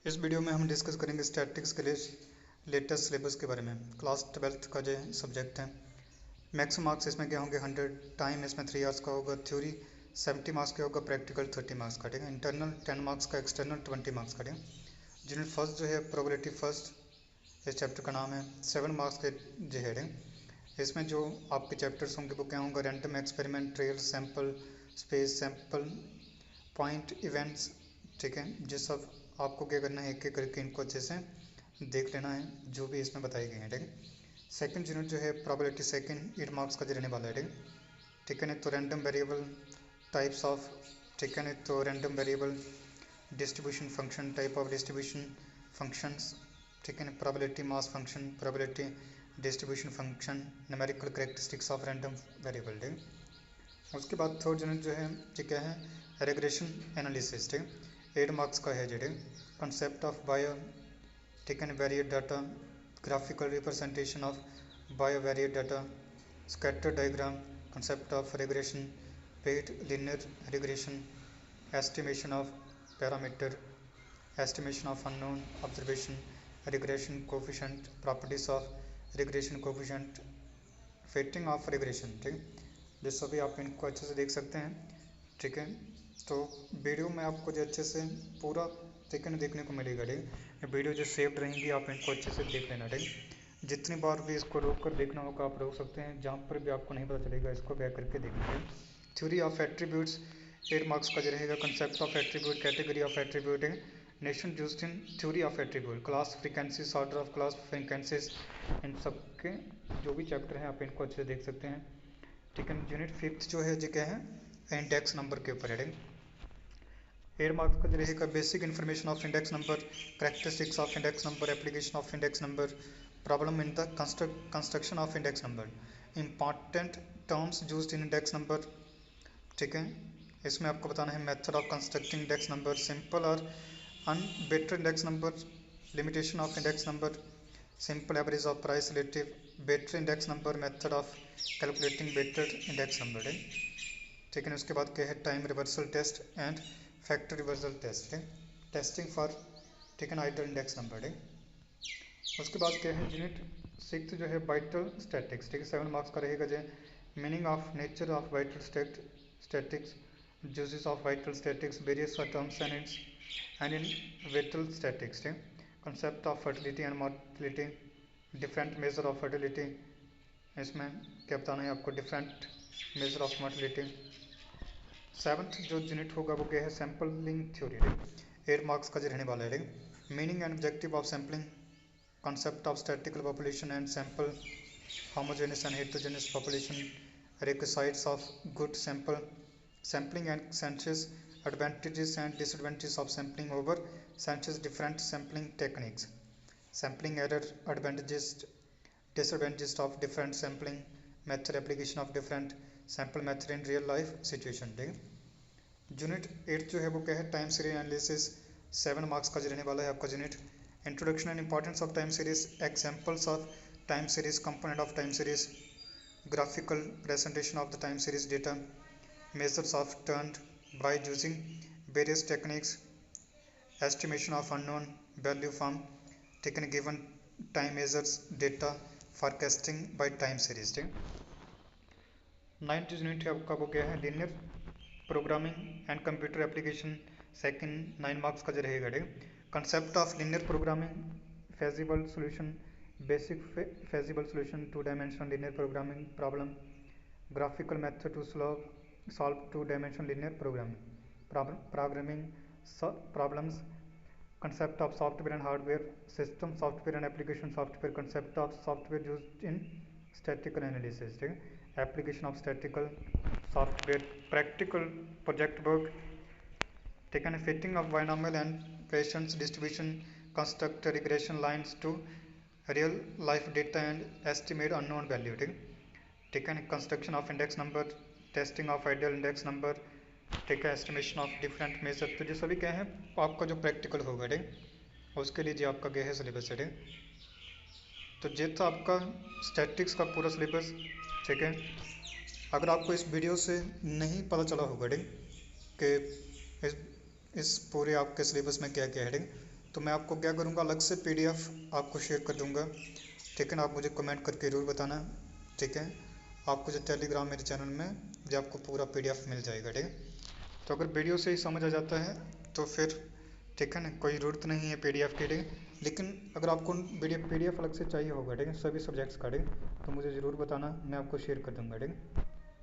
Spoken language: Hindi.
इस वीडियो में हम डिस्कस करेंगे स्टैटिक्स के लिए लेटेस्ट सिलेबस के बारे में। क्लास 12th का जो सब्जेक्ट है, मैक्स मार्क्स इसमें क्या होंगे 100, टाइम इसमें 3 आवर्स का होगा, थ्योरी 70 मार्क्स का होगा, प्रैक्टिकल 30 मार्क्स का, ठीक है। इंटरनल 10 मार्क्स का, एक्सटर्नल 20 मार्क्स का, ठीक है। यूनिट फर्स्ट जो है प्रोबेबिलिटी फर्स्ट, इस चैप्टर का नाम है। 7 मार्क्स के जो है इसमें जो आपके चैप्टर्स होंगे वो क्या होंगे, random experiment, trail, sample space, sample point, events, ठीक है। ये सब आपको क्या करना है, एक एक करके इनको अच्छे से देख लेना है जो भी इसमें बताई गई है, ठीक है। सेकंड यूनिट जो है प्रोबेबिलिटी सेकंड, 8 मार्क्स का जो रहने वाला है, ठीक है ना। तो रैंडम वेरिएबल टाइप्स ऑफ, ठीक है ना। तो random variable distribution function, type of distribution functions, ठीक है ना। Probability mass function, probability distribution function, numerical characteristics of random variable, ठीक है। उसके बाद थर्ड यूनिट जो है ये क्या है, रिग्रेशन एनालिसिस, ठीक है। 8 मार्क्स का है जेड, कंसेप्ट ऑफ बायो, ठीक है, variate data, graphical representation of bio variate data, scatter diagram, concept of regression, paid linear regression, estimation of parameter, estimation of unknown observation, regression coefficient, properties of regression coefficient, fitting of regression, ठीक। ये सभी आप इनको अच्छे से देख सकते हैं, ठीक है। तो वीडियो में आपको जो अच्छे से पूरा, ठीक है, देखने को मिलेगा, ठीक। वीडियो जो सेव्ड रहेंगी आप इनको अच्छे से देख लेना, ठीक। जितनी बार भी इसको रोक कर देखना होगा आप रोक सकते हैं, जहाँ पर भी आपको नहीं पता चलेगा इसको बैक करके देखना है। थ्योरी ऑफ एट्रीब्यूट्स 8 मार्क्स का जो रहेगा, concept of attribute, category of attribute, nation used in theory of attribute, class frequencies, order of class frequencies, इन सब के जो भी चैप्टर हैं आप इनको अच्छे से देख सकते हैं, ठीक है। यूनिट 5th जो है जो क्या है, इंडेक्स नंबर के ऊपर है। 8 मार्क्स का जो रहेगा, basic information of index number, characteristics of index number, application of index number, problem in the construction of index number, important terms used in index number, ठीक है। इसमें आपको बताना है method of constructing index number, simple और अनबेटर index number, limitation of index number, simple average of price relative, better index number, method of calculating better index number, ठीक है। उसके बाद क्या है, time reversal test and factor reversal test, testing for, ठीक है ना, आइडल इंडेक्स नंबर, उसके बाद क्या है, यूनिट 6 जो है वाइटल स्टैटिक्स, ठीक है। 7 मार्क्स का रहेगा जो meaning of nature of vital statics, uses of vital statics, various terms and in vital statics, concept of fertility and mortality, different measure of fertility, इसमें क्या बताना है आपको, different measure of mortality. 7th जो यूनिट होगा वो क्या है, सैम्पलिंग थ्योरी, 8 मार्क्स का जो रहने वाला है। Meaning and objective of sampling, concept of statistical population and sample, homogeneous and heterogeneous population, requisites of good sampling and census, advantages and disadvantages of sampling over census, different sampling techniques, sampling error, advantages, disadvantages of different sampling method, application of different sample method in real life situation, ठीक है। यूनिट 8 जो है वो क्या है, टाइम सीरीज एनालिसिस, 7 मार्क्स का जो रहने वाला है आपका unit. Introduction and importance of time series, examples of time series, component of time series, graphical presentation of the time series data, measures of turn by using various techniques, estimation of unknown value from taken given time measures, data forecasting by time series, ठीक। 9th यूनिट है आपका वो क्या है, linear programming and computer application, second 9 marks का जो रहेगा, concept of linear programming, feasible solution, basic feasible solution, 2 dimensional linear programming problem, graphical method to solve 2 dimensional linear programming problems, concept of software and hardware system, software and application software, concept of software used in statistical analysis, ठीक है। application of statistical software, practical project work, ठीक है ना। fitting of binomial and Bayesian distribution, construct regression lines to real life data and estimate unknown value, ठीक है ना। Construction of index number, testing of ideal index number, ठीक है, एस्टिमेशन ऑफ डिफरेंट मेजर। तो ये सभी क्या है आपका जो प्रैक्टिकल होगा, ठीक, उसके लिए जो आपका क्या है सिलेबस है, तो ये था आपका स्टैटिक्स का पूरा सिलेबस, ठीक है। अगर आपको इस वीडियो से नहीं पता चला होगा, ठीक, कि इस पूरे आपके सिलेबस में क्या क्या है, तो मैं आपको क्या करूँगा, अलग से PDF आपको शेयर कर दूँगा। ठीक है ना, आप मुझे कमेंट करके ज़रूर बताना। ठीक है, आपको जो टेलीग्राम मेरे चैनल में जो आपको पूरा PDF मिल जाएगा। ठीक है, तो अगर वीडियो से ही समझ आ जाता है तो फिर ठीक है ना, कोई ज़रूरत नहीं है PDF की। ठीक है, लेकिन अगर आपको PDF अलग से चाहिए होगा, ठीक है, सभी सब्जेक्ट्स का, ठीक है, तो मुझे ज़रूर बताना, मैं आपको शेयर कर दूँगा। ठीक है।